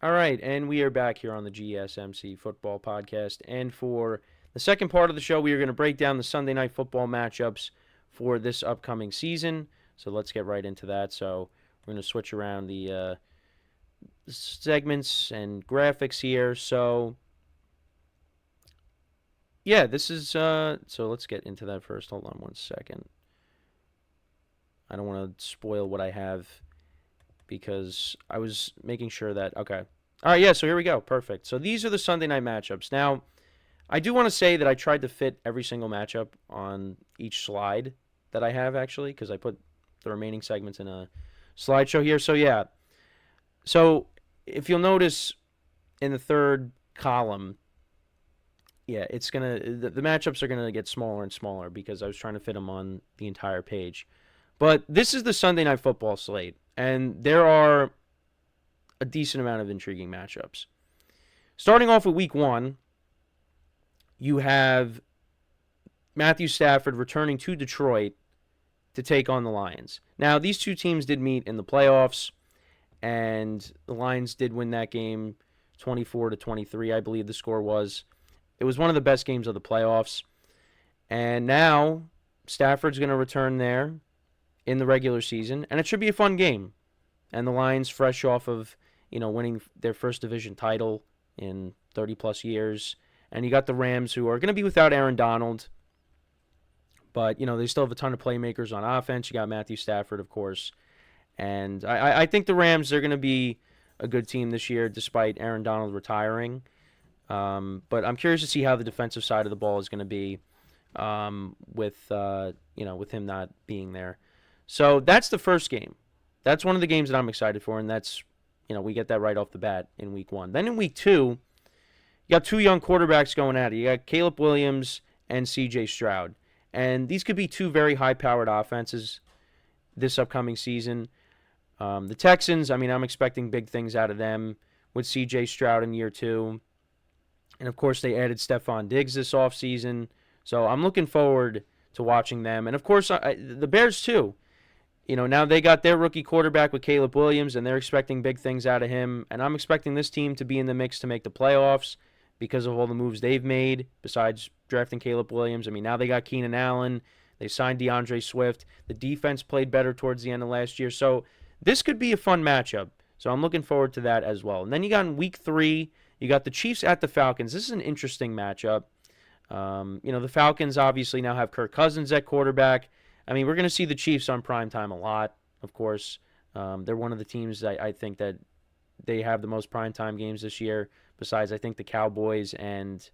All right, and we are back here on the GSMC Football Podcast. And for the second part of the show, we are going to break down the Sunday Night Football matchups for this upcoming season. So let's get right into that. So we're going to switch around the segments and graphics here. So, yeah, this is, so let's get into that first. Hold on one second. I don't want to spoil what I have because I was making sure that, okay. All right, yeah, so here we go. Perfect. So these are the Sunday night matchups. Now, I do want to say that I tried to fit every single matchup on each slide that I have, actually, because I put the remaining segments in a slideshow here. So, yeah. So, if you'll notice in the third column, yeah, it's going to, the matchups are going to get smaller and smaller because I was trying to fit them on the entire page. But this is the Sunday Night Football slate, and there are a decent amount of intriguing matchups. Starting off with week 1, you have Matthew Stafford returning to Detroit to take on the Lions. Now, these two teams did meet in the playoffs, and the Lions did win that game 24-23, I believe the score was. It was one of the best games of the playoffs. And now Stafford's going to return there in the regular season, and it should be a fun game. And the Lions, fresh off of, winning their first division title in 30-plus years. And you got the Rams, who are going to be without Aaron Donald. But, they still have a ton of playmakers on offense. You got Matthew Stafford, of course. And I think the Rams, they're going to be a good team this year, despite Aaron Donald retiring. But I'm curious to see how the defensive side of the ball is going to be with him not being there. So that's the first game. That's one of the games that I'm excited for, and that's, we get that right off the bat in week 1. Then in week 2, you got two young quarterbacks going at it. You got Caleb Williams and C.J.Stroud. And these could be two very high-powered offenses this upcoming season. The Texans, I'm expecting big things out of them with C.J.Stroud in year 2. And, of course, they added Stephon Diggs this offseason. So I'm looking forward to watching them. And, of course, the Bears, too. Now they got their rookie quarterback with Caleb Williams, and they're expecting big things out of him. And I'm expecting this team to be in the mix to make the playoffs because of all the moves they've made, besides drafting Caleb Williams. Now they got Keenan Allen. They signed DeAndre Swift. The defense played better towards the end of last year. So this could be a fun matchup. So I'm looking forward to that as well. And then you got in week 3, you got the Chiefs at the Falcons. This is an interesting matchup. The Falcons obviously now have Kirk Cousins at quarterback. We're going to see the Chiefs on primetime a lot, of course. They're one of the teams that I think that they have the most primetime games this year, besides, I think, the Cowboys and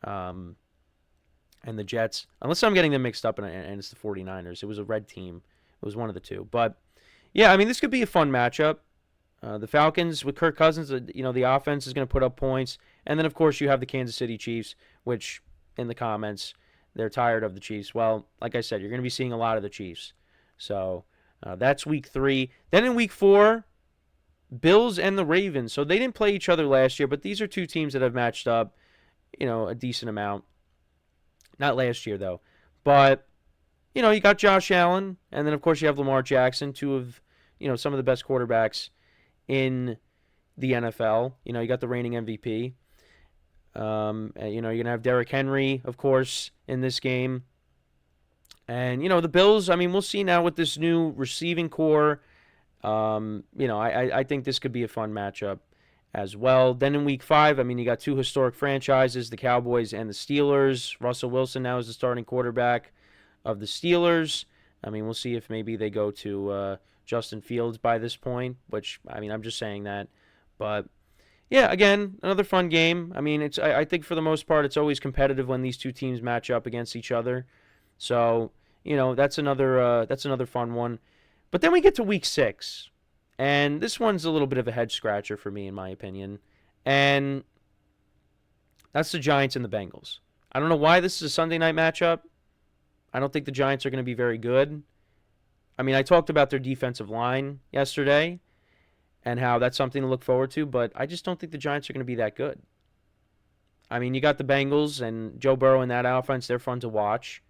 the Jets. Unless I'm getting them mixed up and it's the 49ers. It was a red team. It was one of the two. But, yeah, this could be a fun matchup. The Falcons with Kirk Cousins, the offense is going to put up points. And then, of course, you have the Kansas City Chiefs, which, in the comments, they're tired of the Chiefs. Well, like I said, you're going to be seeing a lot of the Chiefs. So that's week 3. Then in week 4, Bills and the Ravens. So they didn't play each other last year, but these are two teams that have matched up, a decent amount. Not last year, though. But, you got Josh Allen, and then, of course, you have Lamar Jackson, two of, some of the best quarterbacks in the NFL. You got the reigning MVP. You're going to have Derrick Henry, of course, in this game. And, the Bills, we'll see now with this new receiving core. I think this could be a fun matchup as well. Then in week 5, you got two historic franchises, the Cowboys and the Steelers. Russell Wilson now is the starting quarterback of the Steelers. We'll see if maybe they go to Justin Fields by this point, which, I'm just saying that. But yeah, again, another fun game. I think for the most part, it's always competitive when these two teams match up against each other. So, that's another fun one. But then we get to week 6, and this one's a little bit of a head scratcher for me, in my opinion. And that's the Giants and the Bengals. I don't know why this is a Sunday night matchup. I don't think the Giants are going to be very good. I talked about their defensive line yesterday, and how that's something to look forward to, but I just don't think the Giants are going to be that good. You got the Bengals and Joe Burrow in that offense. They're fun to watch.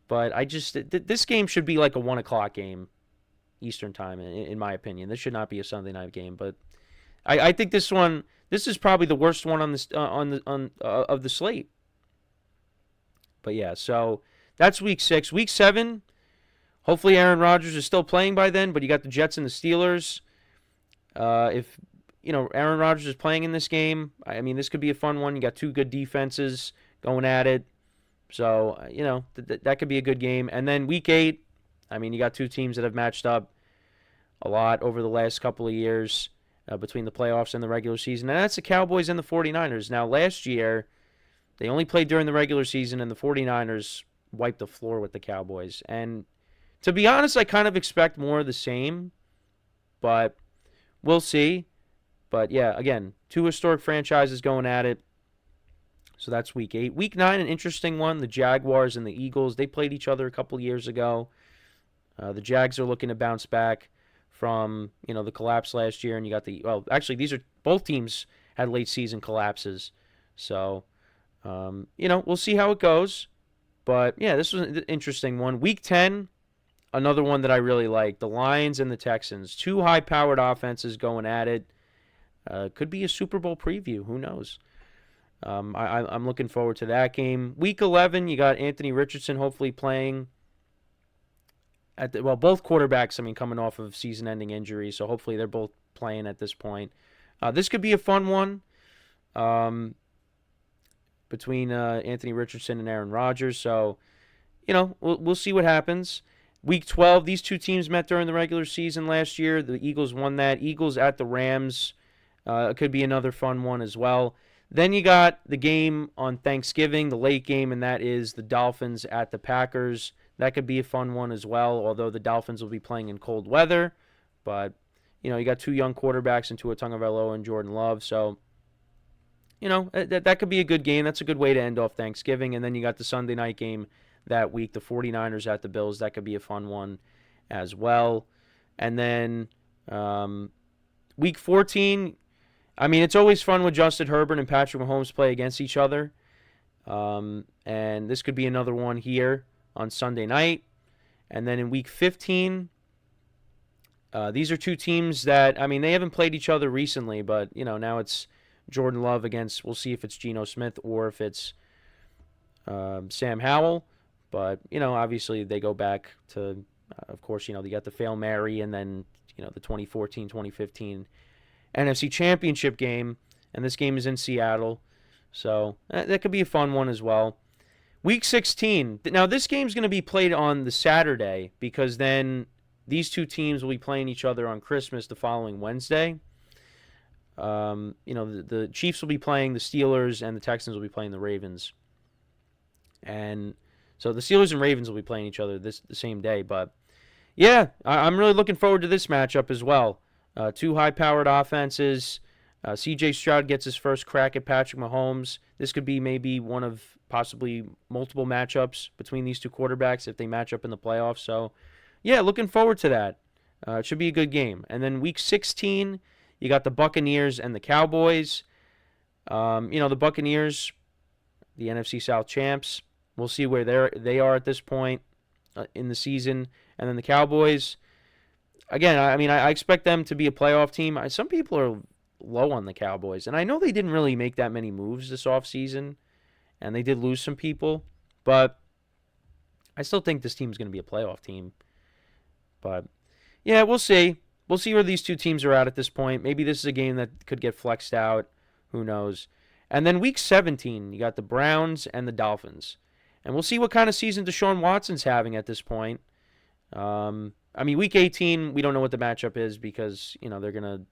But this game should be like a 1 o'clock game, Eastern time, in my opinion. This should not be a Sunday night game, but I think this is probably the worst one on of the slate. But yeah, so that's week 6. Week 7, hopefully Aaron Rodgers is still playing by then, but you got the Jets and the Steelers. If Aaron Rodgers is playing in this game, I mean this could be a fun one. You got two good defenses going at it. So, that could be a good game. And then week 8, I mean, you got two teams that have matched up a lot over the last couple of years between the playoffs and the regular season. And that's the Cowboys and the 49ers. Now, last year, they only played during the regular season, and the 49ers wiped the floor with the Cowboys. And to be honest, I kind of expect more of the same, but we'll see. But yeah, again, two historic franchises going at it. So that's week 8. Week 9, an interesting one. The Jaguars and the Eagles, they played each other a couple years ago. The Jags are looking to bounce back from, the collapse last year. And you got actually, both teams had late season collapses. So, we'll see how it goes. But, yeah, this was an interesting one. Week 10, another one that I really like. The Lions and the Texans. Two high-powered offenses going at it. Could be a Super Bowl preview. Who knows? I'm looking forward to that game. Week 11, you got Anthony Richardson hopefully playing. Both quarterbacks, coming off of season-ending injuries, so hopefully they're both playing at this point. This could be a fun one between Anthony Richardson and Aaron Rodgers. So, we'll see what happens. Week 12, these two teams met during the regular season last year. The Eagles won that. Eagles at the Rams. It could be another fun one as well. Then you got the game on Thanksgiving, the late game, and that is the Dolphins at the Packers. That could be a fun one as well, although the Dolphins will be playing in cold weather. But, you got two young quarterbacks in Tua Tagovailoa and Jordan Love. So, that could be a good game. That's a good way to end off Thanksgiving. And then you got the Sunday night game that week, the 49ers at the Bills. That could be a fun one as well. And then week 14, it's always fun when Justin Herbert and Patrick Mahomes play against each other. And this could be another one here on Sunday night. And then in week 15, these are two teams that, they haven't played each other recently, but, now it's Jordan Love against, we'll see if it's Geno Smith or if it's Sam Howell. But, obviously they go back to, of course, they got the Fail Mary and then, the 2014-2015 NFC Championship game, and this game is in Seattle. So that could be a fun one as well. Week 16. Now, this game's going to be played on the Saturday because then these two teams will be playing each other on Christmas the following Wednesday. The Chiefs will be playing the Steelers, and the Texans will be playing the Ravens. And so the Steelers and Ravens will be playing each other the same day. But, yeah, I'm really looking forward to this matchup as well. Two high-powered offenses. C.J.Stroud gets his first crack at Patrick Mahomes. This could be maybe one of possibly multiple matchups between these two quarterbacks if they match up in the playoffs. So, yeah, looking forward to that. It should be a good game. And then week 16, you got the Buccaneers and the Cowboys. The Buccaneers, the NFC South champs. We'll see where they are at this point in the season. And then the Cowboys, again, I expect them to be a playoff team. Some people are low on the Cowboys, and I know they didn't really make that many moves this offseason, and they did lose some people, but I still think this team's going to be a playoff team. But, yeah, we'll see. We'll see where these two teams are at this point. Maybe this is a game that could get flexed out. Who knows? And then week 17, you got the Browns and the Dolphins. And we'll see what kind of season Deshaun Watson's having at this point. Week 18, we don't know what the matchup is because, they're going to,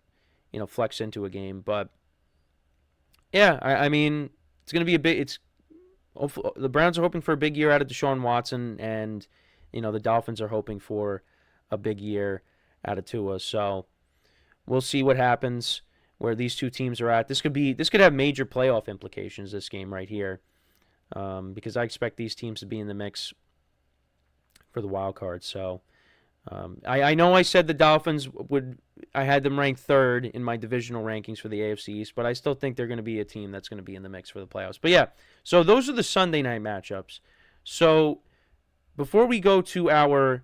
flex into a game. But, yeah, it's going to be the Browns are hoping for a big year out of Deshaun Watson, and, the Dolphins are hoping for a big year out of Tua. So, we'll see what happens where these two teams are at. This could have major playoff implications, this game right here, because I expect these teams to be in the mix for the wild card. So, I know I said the Dolphins I had them ranked third in my divisional rankings for the AFC East, but I still think they're going to be a team that's going to be in the mix for the playoffs. But yeah, so those are the Sunday night matchups. So before we go to our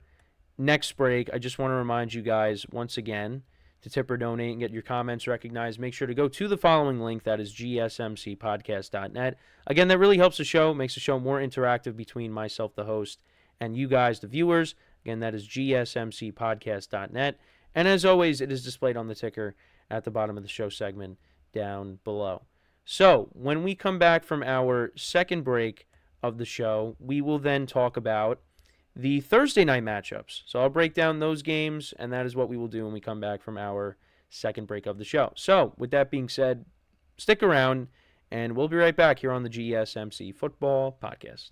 next break, I just want to remind you guys once again to tip or donate and get your comments recognized, make sure to go to the following link. That is GSMCPodcast.net. Again, that really helps the show, makes the show more interactive between myself, the host, and you guys, the viewers. Again, that is GSMCPodcast.net. And as always, it is displayed on the ticker at the bottom of the show segment down below. So when we come back from our second break of the show, we will then talk about the Thursday night matchups. So I'll break down those games, and that is what we will do when we come back from our second break of the show. So with that being said, stick around, and we'll be right back here on the GSMC Football Podcast.